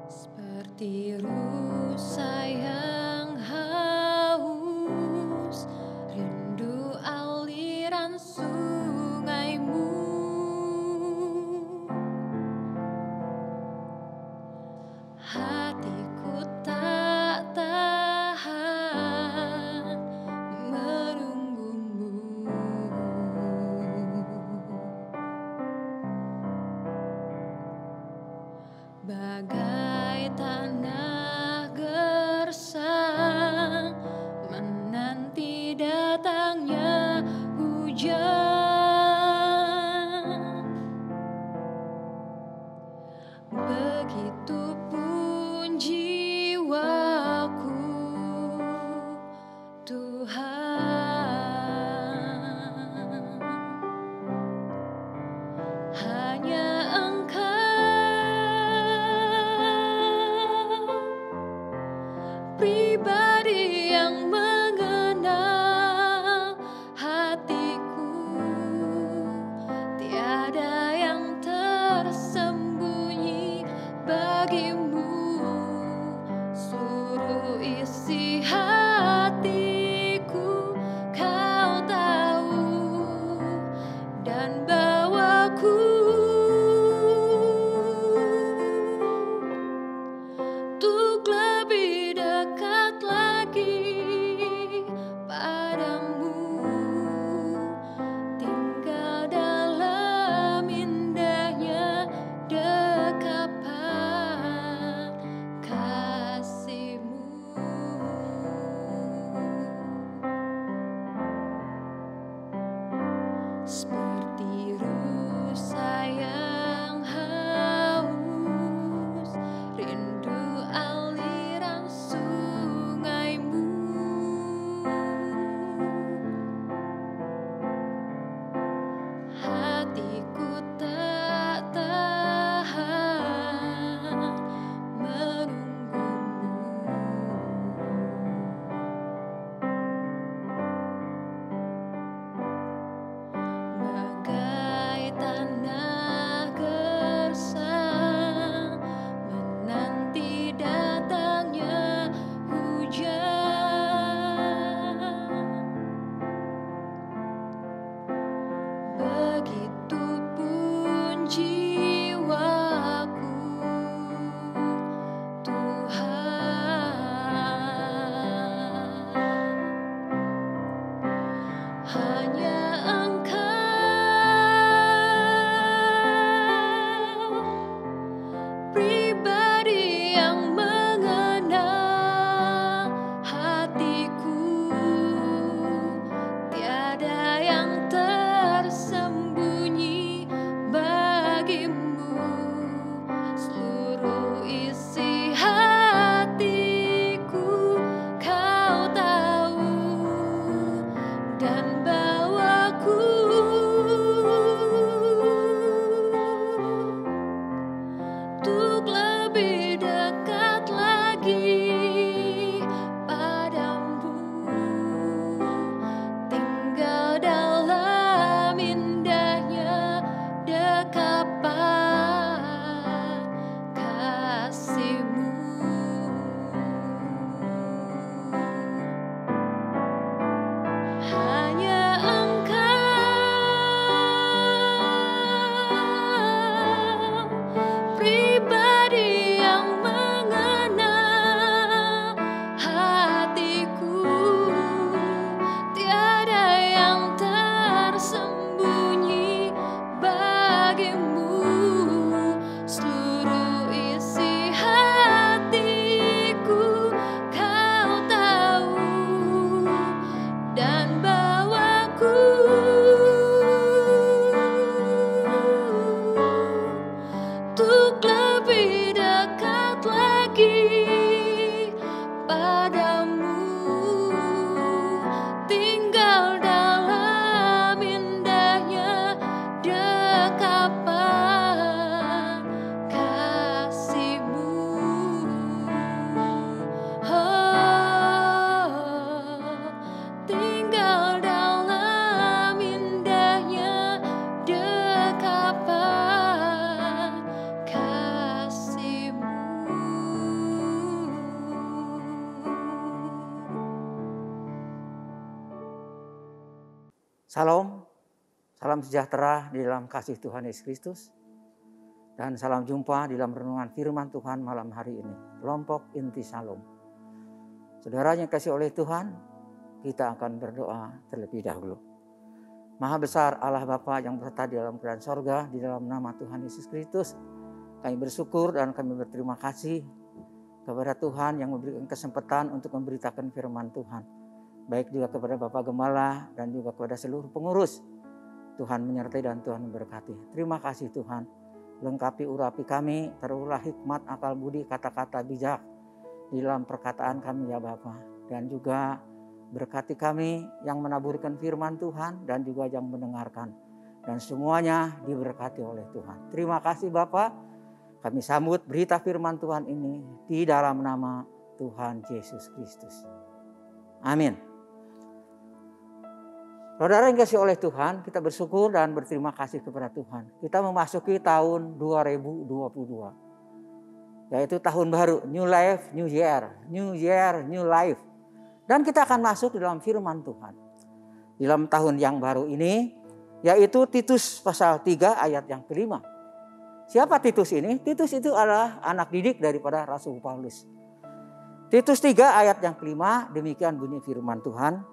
Seperti rusa yang haus, rindu aliran sungaimu. Hatiku tak tahan menunggumu. Bagai tanah gersang menanti datangnya hujan, begitupun jiwaku, Tuhan. Hanya Engkau pribadi yang mengenal hatiku, tiada yang tersembunyi bagimu. Salam, salam sejahtera di dalam kasih Tuhan Yesus Kristus. Dan salam jumpa di dalam renungan firman Tuhan malam hari ini. Kelompok inti Shalom. Saudara yang kasih oleh Tuhan, kita akan berdoa terlebih dahulu. Maha besar Allah Bapa yang berada di dalam kerajaan sorga, di dalam nama Tuhan Yesus Kristus, kami bersyukur dan kami berterima kasih kepada Tuhan yang memberikan kesempatan untuk memberitakan firman Tuhan. Baik juga kepada Bapak Gembala dan juga kepada seluruh pengurus. Tuhan menyertai dan Tuhan memberkati. Terima kasih Tuhan. Lengkapi urapi kami, terulah hikmat, akal budi, kata-kata bijak di dalam perkataan kami ya Bapa. Dan juga berkati kami yang menaburkan firman Tuhan dan juga yang mendengarkan. Dan semuanya diberkati oleh Tuhan. Terima kasih Bapa. Kami sambut berita firman Tuhan ini di dalam nama Tuhan Yesus Kristus. Amin. Saudara yang kasih oleh Tuhan, kita bersyukur dan berterima kasih kepada Tuhan. Kita memasuki tahun 2022. Yaitu tahun baru, new life, new year, new life. Dan kita akan masuk di dalam firman Tuhan. Di dalam tahun yang baru ini, yaitu Titus pasal 3 ayat yang kelima. Siapa Titus ini? Titus itu adalah anak didik daripada Rasul Paulus. Titus 3 ayat yang kelima, demikian bunyi firman Tuhan.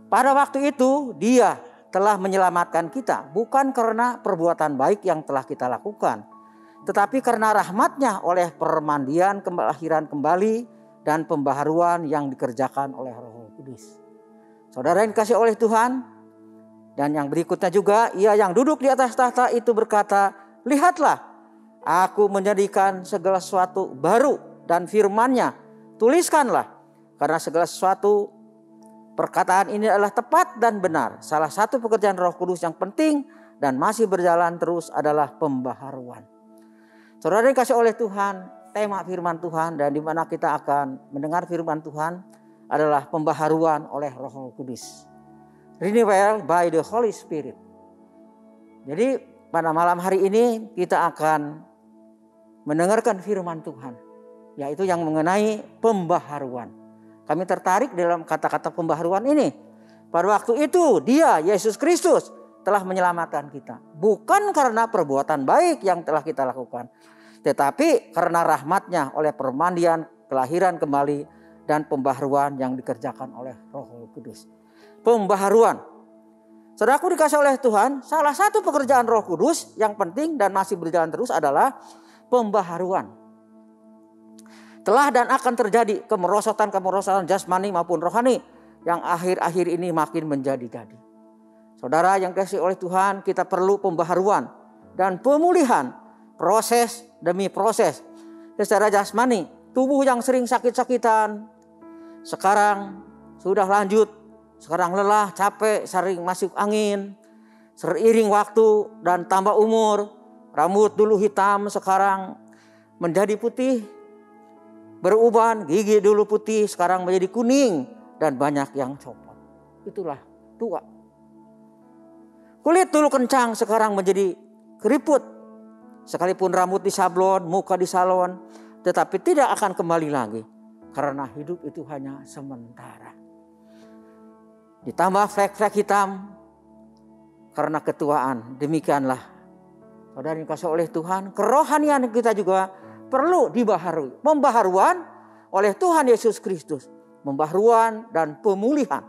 Pada waktu itu dia telah menyelamatkan kita, bukan karena perbuatan baik yang telah kita lakukan, tetapi karena rahmatnya oleh permandian, kelahiran kembali, dan pembaharuan yang dikerjakan oleh Roh Kudus. Saudara yang dikasih oleh Tuhan, dan yang berikutnya juga, ia yang duduk di atas tahta itu berkata, lihatlah, aku menjadikan segala sesuatu baru, dan firman-Nya, tuliskanlah, karena segala sesuatu perkataan ini adalah tepat dan benar. Salah satu pekerjaan Roh Kudus yang penting dan masih berjalan terus adalah pembaharuan. Saudara yang dikasih oleh Tuhan, tema firman Tuhan dan di mana kita akan mendengar firman Tuhan adalah pembaharuan oleh Roh Kudus. Renewal by the Holy Spirit. Jadi pada malam hari ini kita akan mendengarkan firman Tuhan, yaitu yang mengenai pembaharuan. Kami tertarik dalam kata-kata pembaharuan ini. Pada waktu itu dia, Yesus Kristus, telah menyelamatkan kita. Bukan karena perbuatan baik yang telah kita lakukan. Tetapi karena rahmatnya oleh permandian, kelahiran kembali, dan pembaharuan yang dikerjakan oleh Roh Kudus. Pembaharuan. Saudaraku dikasih oleh Tuhan, salah satu pekerjaan Roh Kudus yang penting dan masih berjalan terus adalah pembaharuan. Telah dan akan terjadi kemerosotan jasmani maupun rohani yang akhir-akhir ini makin menjadi-jadi. Saudara yang dikasihi oleh Tuhan, kita perlu pembaharuan dan pemulihan proses demi proses. Secara jasmani, tubuh yang sering sakit-sakitan sekarang sudah lanjut, sekarang lelah, capek, sering masuk angin. Seiring waktu dan tambah umur, rambut dulu hitam sekarang menjadi putih. Beruban, gigi dulu putih, sekarang menjadi kuning. Dan banyak yang copot. Itulah tua. Kulit dulu kencang, sekarang menjadi keriput. Sekalipun rambut disablon, muka disalon. Tetapi tidak akan kembali lagi. Karena hidup itu hanya sementara. Ditambah flek-flek hitam. Karena ketuaan. Demikianlah. Saudara yang dikasihi oleh Tuhan, kerohanian kita juga perlu dibaharui. Pembaharuan oleh Tuhan Yesus Kristus. Pembaharuan dan pemulihan.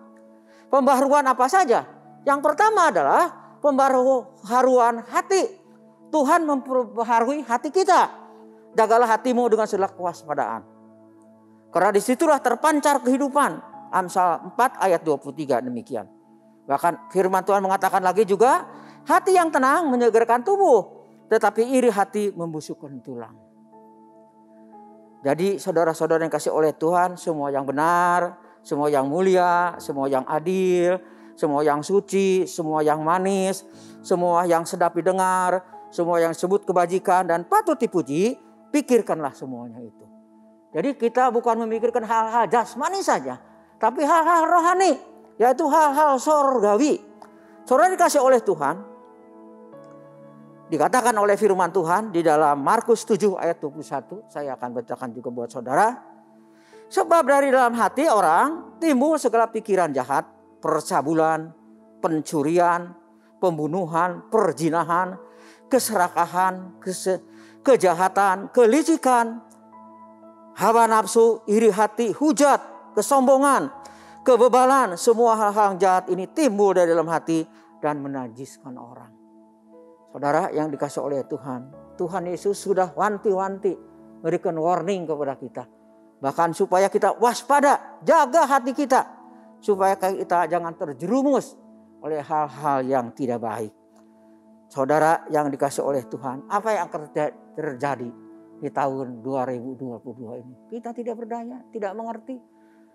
Pembaharuan apa saja? Yang pertama adalah pembaharuan hati. Tuhan memperbaharui hati kita. Jagalah hatimu dengan segala kewaspadaan. Karena disitulah terpancar kehidupan. Amsal 4 ayat 23 demikian. Bahkan firman Tuhan mengatakan lagi juga, hati yang tenang menyegarkan tubuh. Tetapi iri hati membusukkan tulang. Jadi saudara-saudara yang kasih oleh Tuhan, semua yang benar, semua yang mulia, semua yang adil, semua yang suci, semua yang manis, semua yang sedap didengar, semua yang disebut kebajikan dan patut dipuji, pikirkanlah semuanya itu. Jadi kita bukan memikirkan hal-hal jasmani saja, tapi hal-hal rohani, yaitu hal-hal surgawi. Saudara dikasih oleh Tuhan, dikatakan oleh firman Tuhan di dalam Markus 7 ayat 21. Saya akan bacakan juga buat saudara. Sebab dari dalam hati orang timbul segala pikiran jahat, percabulan, pencurian, pembunuhan, perzinahan, keserakahan, kejahatan, kelicikan, hawa nafsu, iri hati, hujat, kesombongan, kebebalan. Semua hal-hal jahat ini timbul dari dalam hati dan menajiskan orang. Saudara yang dikasih oleh Tuhan, Tuhan Yesus sudah wanti-wanti memberikan warning kepada kita. Bahkan supaya kita waspada, jaga hati kita. Supaya kita jangan terjerumus oleh hal-hal yang tidak baik. Saudara yang dikasih oleh Tuhan, apa yang akan terjadi di tahun 2022 ini? Kita tidak berdaya, tidak mengerti.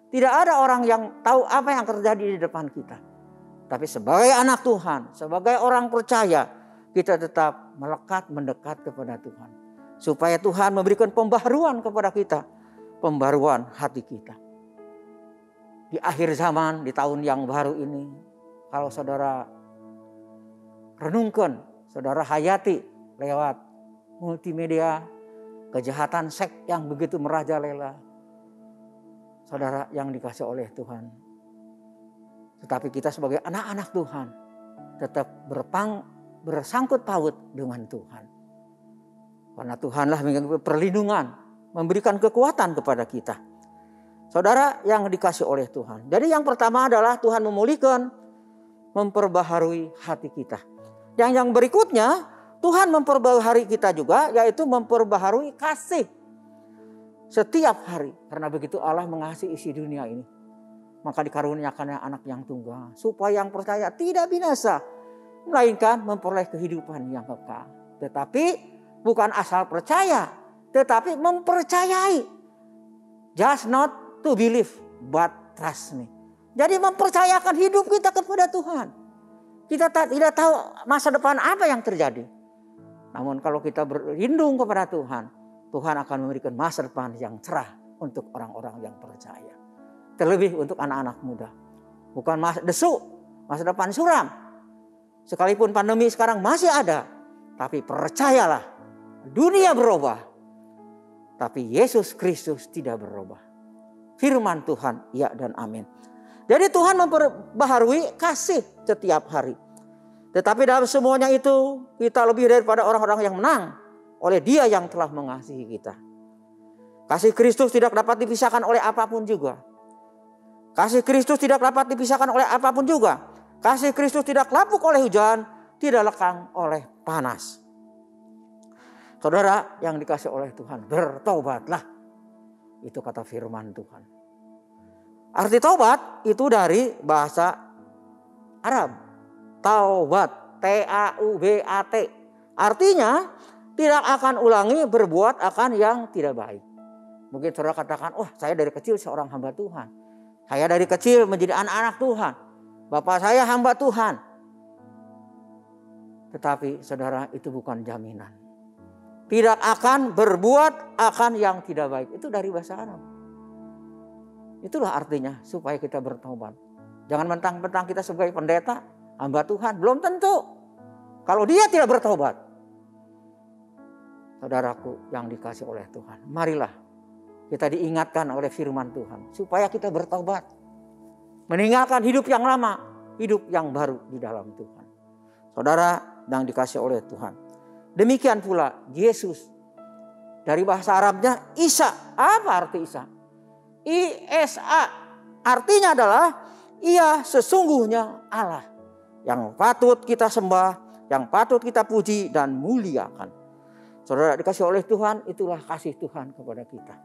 Tidak ada orang yang tahu apa yang terjadi di depan kita. Tapi sebagai anak Tuhan, sebagai orang percaya, kita tetap melekat, mendekat kepada Tuhan. Supaya Tuhan memberikan pembaharuan kepada kita. Pembaharuan hati kita. Di akhir zaman, di tahun yang baru ini, kalau saudara renungkan, saudara hayati lewat multimedia, kejahatan seks yang begitu merajalela. Saudara yang dikasih oleh Tuhan. Tetapi kita sebagai anak-anak Tuhan tetap bersangkut paut dengan Tuhan. Karena Tuhanlah memberikan perlindungan, memberikan kekuatan kepada kita. Saudara yang dikasih oleh Tuhan. Jadi yang pertama adalah Tuhan memulihkan, memperbaharui hati kita. Yang berikutnya Tuhan memperbaharui kita juga, yaitu memperbaharui kasih. Setiap hari, karena begitu Allah mengasihi isi dunia ini. Maka dikaruniakannya anak yang tunggal. Supaya yang percaya tidak binasa, melainkan memperoleh kehidupan yang kekal. Tetapi bukan asal percaya, tetapi mempercayai. Just not to believe, but trust me. Jadi mempercayakan hidup kita kepada Tuhan. Kita tidak tahu masa depan apa yang terjadi. Namun kalau kita berlindung kepada Tuhan, Tuhan akan memberikan masa depan yang cerah untuk orang-orang yang percaya. Terlebih untuk anak-anak muda. Bukan masa desu, masa depan suram. Sekalipun pandemi sekarang masih ada. Tapi percayalah, dunia berubah. Tapi Yesus Kristus tidak berubah. Firman Tuhan, ya dan amin. Jadi Tuhan memperbaharui kasih setiap hari. Tetapi dalam semuanya itu kita lebih daripada orang-orang yang menang oleh Dia yang telah mengasihi kita. Kasih Kristus tidak dapat dipisahkan oleh apapun juga. Kasih Kristus tidak dapat dipisahkan oleh apapun juga. Kasih Kristus tidak lapuk oleh hujan, tidak lekang oleh panas. Saudara yang dikasih oleh Tuhan, bertobatlah. Itu kata firman Tuhan. Arti taubat itu dari bahasa Arab. Taubat, T-A-U-B-A-T. Artinya tidak akan ulangi berbuat akan yang tidak baik. Mungkin saudara katakan, saya dari kecil seorang hamba Tuhan. Saya dari kecil menjadi anak-anak Tuhan. Bapak saya hamba Tuhan. Tetapi saudara, itu bukan jaminan. Tidak akan berbuat akan yang tidak baik. Itu dari bahasa Arab. Itulah artinya supaya kita bertobat. Jangan mentang-mentang kita sebagai pendeta, hamba Tuhan. Belum tentu. Kalau dia tidak bertobat. Saudaraku yang dikasih oleh Tuhan. Marilah kita diingatkan oleh firman Tuhan. Supaya kita bertobat. Meninggalkan hidup yang lama. Hidup yang baru di dalam Tuhan. Saudara yang dikasih oleh Tuhan. Demikian pula Yesus. Dari bahasa Arabnya Isa. Apa arti Isa? I-S-A. Artinya adalah Ia sesungguhnya Allah. Yang patut kita sembah. Yang patut kita puji dan muliakan. Saudara dikasih oleh Tuhan, itulah kasih Tuhan kepada kita.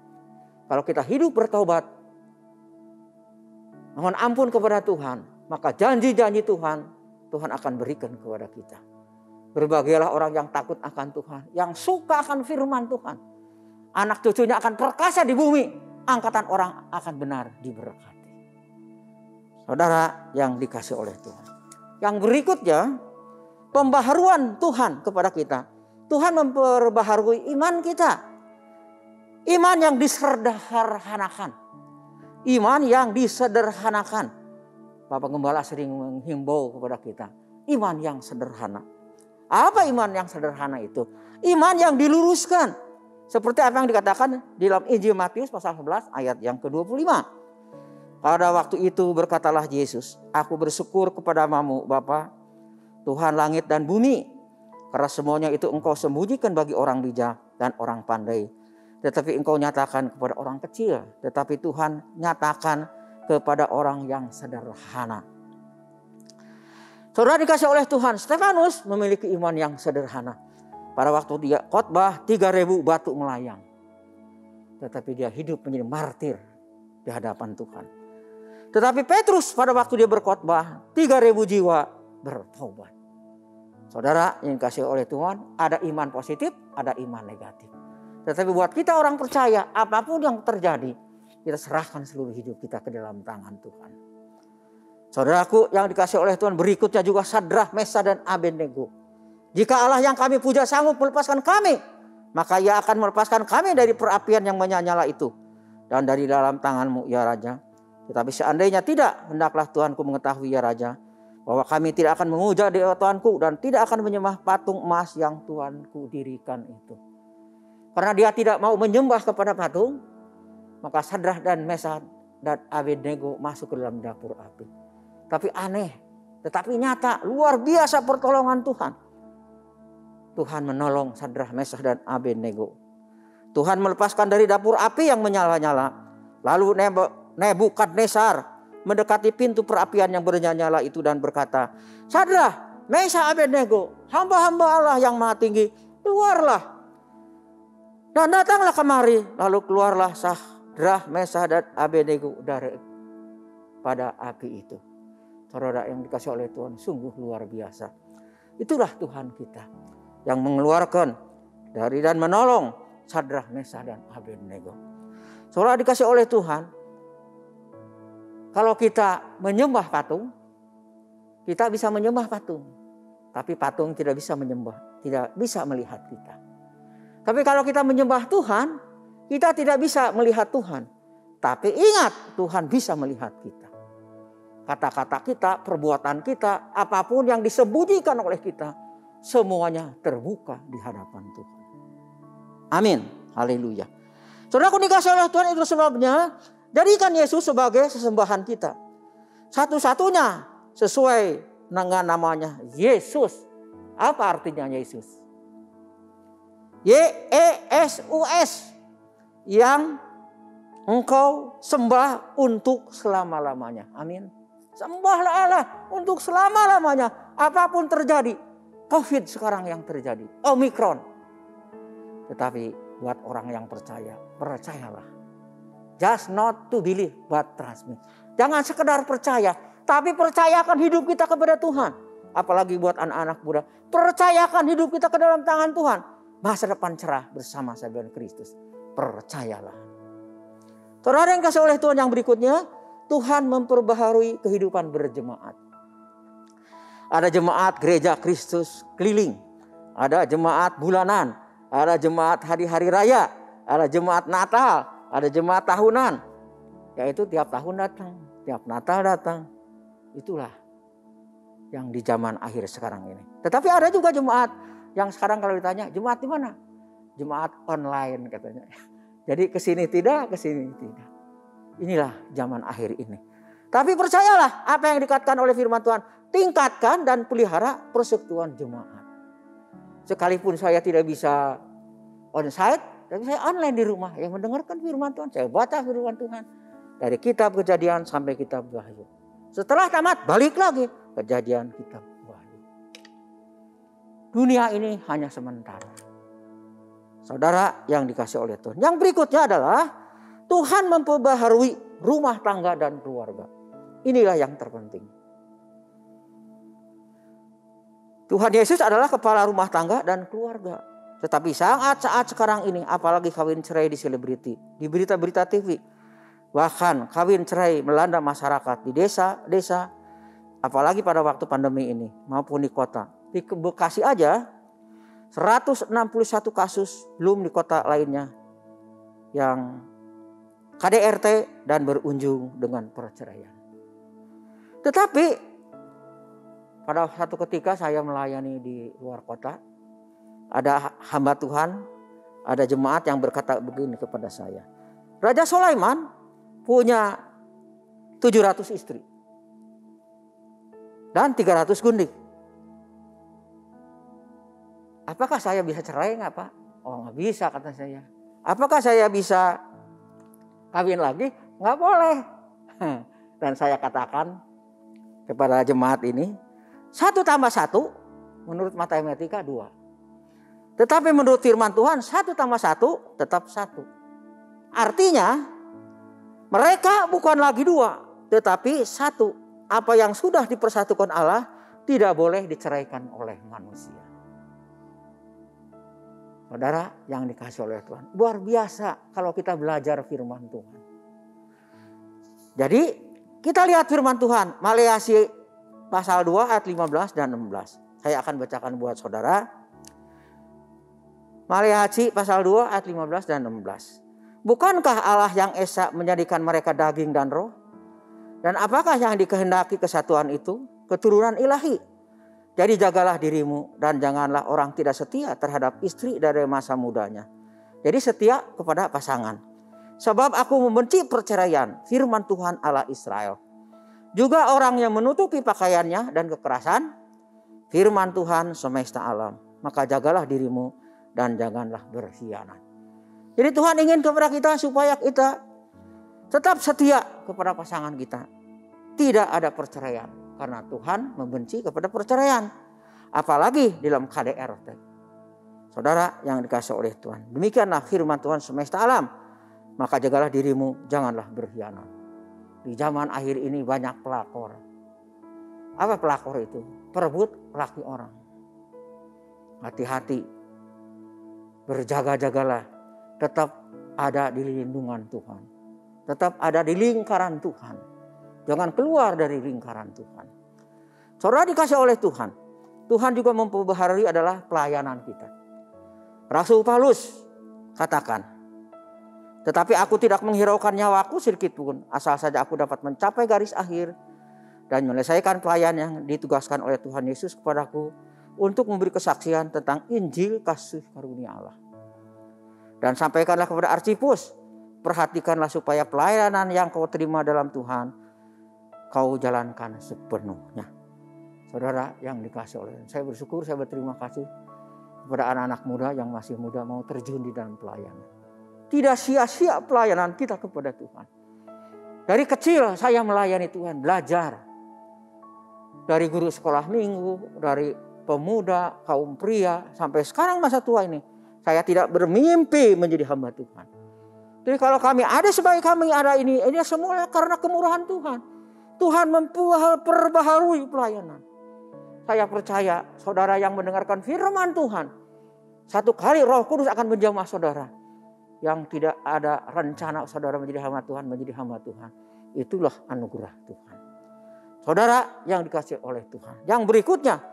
Kalau kita hidup bertobat, mohon ampun kepada Tuhan, maka janji-janji Tuhan akan berikan kepada kita. Berbahagialah orang yang takut akan Tuhan, yang suka akan firman Tuhan. Anak cucunya akan perkasa di bumi, angkatan orang akan benar diberkati. Saudara yang dikasih oleh Tuhan. Yang berikutnya, pembaharuan Tuhan kepada kita. Tuhan memperbaharui iman kita. Iman yang disederhanakan. Iman yang disederhanakan. Bapak Gembala sering menghimbau kepada kita. Iman yang sederhana. Apa iman yang sederhana itu? Iman yang diluruskan. Seperti apa yang dikatakan di dalam Injil Matius pasal 11 ayat yang ke-25. Pada waktu itu berkatalah Yesus, aku bersyukur kepadamu Bapa, Tuhan langit dan bumi, karena semuanya itu engkau sembunyikan bagi orang bijak dan orang pandai. Tetapi engkau nyatakan kepada orang kecil. Tetapi Tuhan nyatakan kepada orang yang sederhana. Saudara dikasih oleh Tuhan, Stefanus memiliki iman yang sederhana. Pada waktu dia khotbah 3.000 batu melayang. Tetapi dia hidup menjadi martir di hadapan Tuhan. Tetapi Petrus pada waktu dia berkhotbah 3.000 jiwa bertobat. Saudara yang dikasih oleh Tuhan, ada iman positif, ada iman negatif. Tetapi buat kita orang percaya, apapun yang terjadi, kita serahkan seluruh hidup kita ke dalam tangan Tuhan. Saudaraku yang dikasih oleh Tuhan, berikutnya juga Sadrah, Mesah dan Abednego. Jika Allah yang kami puja sanggup melepaskan kami, maka Ia akan melepaskan kami dari perapian yang menyala itu dan dari dalam tanganmu ya Raja. Tetapi seandainya tidak, hendaklah Tuanku mengetahui ya Raja, bahwa kami tidak akan memuja dewa Tuanku dan tidak akan menyembah patung emas yang Tuanku dirikan itu. Karena dia tidak mau menyembah kepada patung, maka Sadrah dan Mesah dan Abednego masuk ke dalam dapur api. Tapi aneh, tetapi nyata, luar biasa pertolongan Tuhan. Tuhan menolong Sadrah, Mesah dan Abednego. Tuhan melepaskan dari dapur api yang menyala-nyala. Lalu Nebukadnezar mendekati pintu perapian yang bernyala-nyala itu dan berkata, Sadrah, Mesah, Abednego, hamba-hamba Allah yang maha tinggi, keluarlah. Dan datanglah kemari, lalu keluarlah Sadrah, Mesah dan Abednego dari pada api itu. Saudara yang dikasih oleh Tuhan, sungguh luar biasa. Itulah Tuhan kita yang mengeluarkan dari dan menolong Sadrah, Mesah dan Abednego. Saudara dikasih oleh Tuhan, kalau kita menyembah patung, kita bisa menyembah patung. Tapi patung tidak bisa menyembah, tidak bisa melihat kita. Tapi kalau kita menyembah Tuhan, kita tidak bisa melihat Tuhan. Tapi ingat, Tuhan bisa melihat kita. Kata-kata kita, perbuatan kita, apapun yang disembunyikan oleh kita, semuanya terbuka di hadapan Tuhan. Amin. Haleluya. Saudaraku dikasih oleh Tuhan, itu sebabnya jadikan Yesus sebagai sesembahan kita. Satu-satunya sesuai dengan namanya Yesus. Apa artinya Yesus? Y-E-S-U-S. Yang engkau sembah untuk selama-lamanya. Amin. Sembahlah Allah untuk selama-lamanya. Apapun terjadi. COVID sekarang yang terjadi. Omikron. Tetapi buat orang yang percaya, percayalah. Just not to believe but trust me. Jangan sekedar percaya, tapi percayakan hidup kita kepada Tuhan. Apalagi buat anak-anak muda, percayakan hidup kita ke dalam tangan Tuhan. Masa depan cerah bersama dengan Kristus. Percayalah. Saudara yang kasih oleh Tuhan, yang berikutnya, Tuhan memperbaharui kehidupan berjemaat. Ada jemaat gereja Kristus keliling, ada jemaat bulanan, ada jemaat hari-hari raya, ada jemaat Natal, ada jemaat tahunan. Yaitu tiap tahun datang, tiap Natal datang. Itulah yang di zaman akhir sekarang ini. Tetapi ada juga jemaat yang sekarang kalau ditanya, jemaat di mana? Jemaat online katanya. Jadi kesini tidak, kesini tidak. Inilah zaman akhir ini. Tapi percayalah apa yang dikatakan oleh firman Tuhan. Tingkatkan dan pelihara persekutuan jemaat. Sekalipun saya tidak bisa onsite, tapi saya online di rumah yang mendengarkan firman Tuhan. Saya baca firman Tuhan dari kitab Kejadian sampai kitab Wahyu. Setelah tamat balik lagi Kejadian, kitab Wahyu. Dunia ini hanya sementara. Saudara yang dikasih oleh Tuhan. Yang berikutnya adalah Tuhan memperbaharui rumah tangga dan keluarga. Inilah yang terpenting. Tuhan Yesus adalah kepala rumah tangga dan keluarga. Tetapi saat sekarang ini, apalagi kawin cerai di selebriti, di berita-berita TV, bahkan kawin cerai melanda masyarakat di desa-desa, apalagi pada waktu pandemi ini maupun di kota. Di Bekasi aja 161 kasus, belum di kota lainnya yang KDRT dan berujung dengan perceraian. Tetapi pada satu ketika saya melayani di luar kota, ada hamba Tuhan, ada jemaat yang berkata begini kepada saya. Raja Sulaiman punya 700 istri. Dan 300 gundik. Apakah saya bisa cerai nggak Pak? Oh nggak bisa kata saya. Apakah saya bisa kawin lagi? Nggak boleh. Dan saya katakan kepada jemaat ini, 1 tambah 1 menurut matematika 2. Tetapi menurut firman Tuhan 1 tambah 1 tetap 1. Artinya mereka bukan lagi 2 tetapi 1. Apa yang sudah dipersatukan Allah tidak boleh diceraikan oleh manusia. Saudara yang dikasih oleh Tuhan, luar biasa kalau kita belajar firman Tuhan. Jadi kita lihat firman Tuhan, Maleakhi pasal 2 ayat 15 dan 16. Saya akan bacakan buat saudara. Maleakhi pasal 2 ayat 15 dan 16. Bukankah Allah yang esa menjadikan mereka daging dan roh? Dan apakah yang dikehendaki kesatuan itu? Keturunan ilahi. Jadi jagalah dirimu dan janganlah orang tidak setia terhadap istri dari masa mudanya. Jadi setia kepada pasangan. Sebab aku membenci perceraian, firman Tuhan Allah Israel. Juga orang yang menutupi pakaiannya dan kekerasan, firman Tuhan semesta alam. Maka jagalah dirimu dan janganlah berkhianat. Jadi Tuhan ingin kepada kita supaya kita tetap setia kepada pasangan kita. Tidak ada perceraian. Karena Tuhan membenci kepada perceraian. Apalagi dalam KDRT. Saudara yang dikasih oleh Tuhan. Demikianlah firman Tuhan semesta alam. Maka jagalah dirimu, janganlah berkhianat. Di zaman akhir ini banyak pelakor. Apa pelakor itu? Perebut laki orang. Hati-hati. Berjaga-jagalah. Tetap ada di lindungan Tuhan. Tetap ada di lingkaran Tuhan. Jangan keluar dari lingkaran Tuhan. Saudara dikasih oleh Tuhan. Tuhan juga memperbaharui adalah pelayanan kita. Rasul Paulus katakan, tetapi aku tidak menghiraukan nyawaku sedikit pun, asal saja aku dapat mencapai garis akhir dan menyelesaikan pelayanan yang ditugaskan oleh Tuhan Yesus kepadaku untuk memberi kesaksian tentang Injil kasih karunia Allah. Dan sampaikanlah kepada Archipus, perhatikanlah supaya pelayanan yang kau terima dalam Tuhan, kau jalankan sepenuhnya. Saudara yang dikasih oleh Tuhan, saya bersyukur, saya berterima kasih kepada anak-anak muda yang masih muda mau terjun di dalam pelayanan. Tidak sia-sia pelayanan kita kepada Tuhan. Dari kecil saya melayani Tuhan, belajar. Dari guru sekolah minggu, dari pemuda, kaum pria, sampai sekarang masa tua ini. Saya tidak bermimpi menjadi hamba Tuhan. Jadi kalau kami ada sebagai kami ada ini semuanya karena kemurahan Tuhan. Tuhan memperbaharui pelayanan. Saya percaya saudara yang mendengarkan firman Tuhan. Satu kali Roh Kudus akan menjamah saudara. Yang tidak ada rencana saudara menjadi hamba Tuhan, menjadi hamba Tuhan. Itulah anugerah Tuhan. Saudara yang dikasih oleh Tuhan. Yang berikutnya,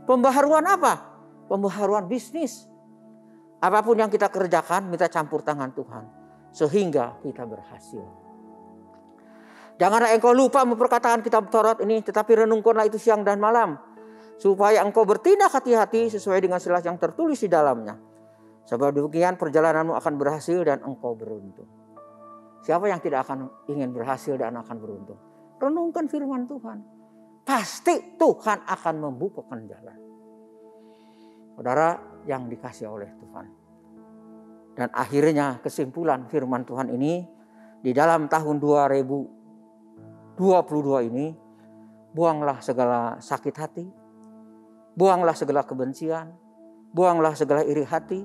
pembaharuan apa? Pembaharuan bisnis. Apapun yang kita kerjakan, minta campur tangan Tuhan. Sehingga kita berhasil. Janganlah engkau lupa memperkatakan kitab Taurat ini, tetapi renungkanlah itu siang dan malam. Supaya engkau bertindak hati-hati sesuai dengan segala yang tertulis di dalamnya. Sebab demikian perjalananmu akan berhasil dan engkau beruntung. Siapa yang tidak akan ingin berhasil dan akan beruntung? Renungkan firman Tuhan. Pasti Tuhan akan membukakan jalan. Saudara yang dikasih oleh Tuhan. Dan akhirnya kesimpulan firman Tuhan ini di dalam tahun 2022 ini, buanglah segala sakit hati, buanglah segala kebencian, buanglah segala iri hati,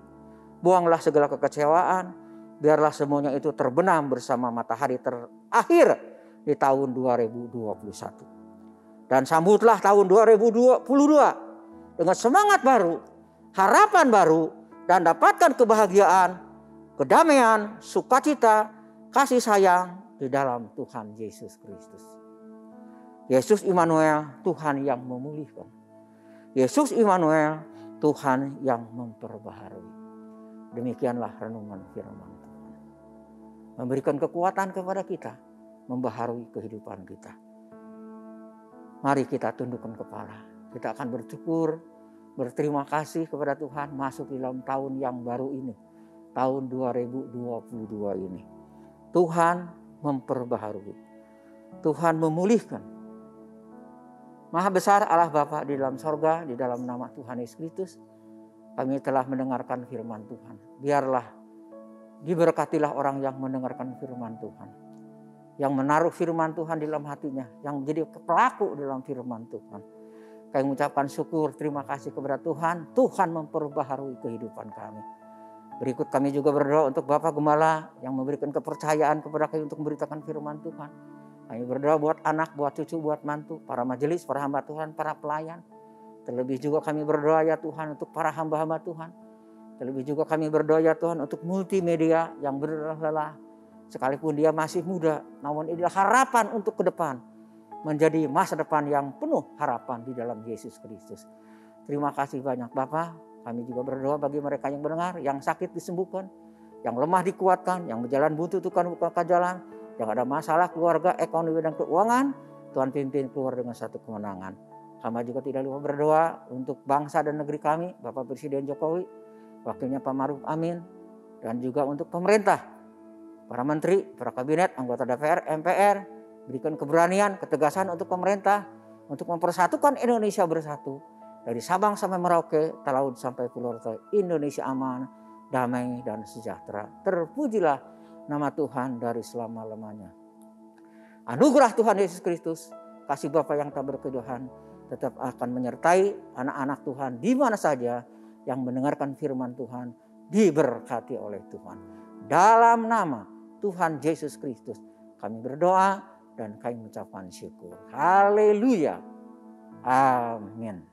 buanglah segala kekecewaan, biarlah semuanya itu terbenam bersama matahari terakhir di tahun 2021. Dan sambutlah tahun 2022 dengan semangat baru, harapan baru, dan dapatkan kebahagiaan, kedamaian, sukacita, kasih sayang di dalam Tuhan Yesus Kristus. Yesus Immanuel, Tuhan yang memulihkan. Yesus Immanuel, Tuhan yang memperbaharui. Demikianlah renungan firman Tuhan. Memberikan kekuatan kepada kita, membaharui kehidupan kita. Mari kita tundukkan kepala. Kita akan bersyukur, berterima kasih kepada Tuhan masuk di dalam tahun yang baru ini. Tahun 2022 ini. Tuhan memperbaharui. Tuhan memulihkan. Maha besar Allah Bapa di dalam sorga, di dalam nama Tuhan Yesus Kristus, kami telah mendengarkan firman Tuhan. Biarlah diberkatilah orang yang mendengarkan firman Tuhan, yang menaruh firman Tuhan di dalam hatinya, yang menjadi pelaku dalam firman Tuhan. Kami mengucapkan syukur, terima kasih kepada Tuhan. Tuhan memperbaharui kehidupan kami. Berikut kami juga berdoa untuk Bapak Gembala yang memberikan kepercayaan kepada kami untuk memberitakan firman Tuhan. Kami berdoa buat anak, buat cucu, buat mantu, para majelis, para hamba Tuhan, para pelayan. Terlebih juga kami berdoa ya Tuhan untuk para hamba-hamba Tuhan. Terlebih juga kami berdoa ya Tuhan untuk multimedia yang berlelah. Sekalipun dia masih muda, namun inilah harapan untuk ke depan. Menjadi masa depan yang penuh harapan di dalam Yesus Kristus. Terima kasih banyak Bapak. Kami juga berdoa bagi mereka yang mendengar, yang sakit disembuhkan, yang lemah dikuatkan, yang berjalan buntu Tuhan bukakan jalan, yang ada masalah keluarga, ekonomi dan keuangan, Tuhan pimpin keluar dengan satu kemenangan. Kami juga tidak lupa berdoa untuk bangsa dan negeri kami, Bapak Presiden Jokowi, wakilnya Pak Maruf Amin, dan juga untuk pemerintah, para menteri, para kabinet, anggota DPR, MPR, berikan keberanian, ketegasan untuk pemerintah, untuk mempersatukan Indonesia bersatu. Dari Sabang sampai Merauke, Talaud sampai Pulau Rote, Indonesia aman, damai dan sejahtera. Terpujilah nama Tuhan dari selama-lamanya. Anugerah Tuhan Yesus Kristus, kasih Bapa yang tak berkesudahan, tetap akan menyertai anak-anak Tuhan di mana saja yang mendengarkan firman Tuhan, diberkati oleh Tuhan. Dalam nama Tuhan Yesus Kristus, kami berdoa dan kami mengucapkan syukur. Haleluya. Amin.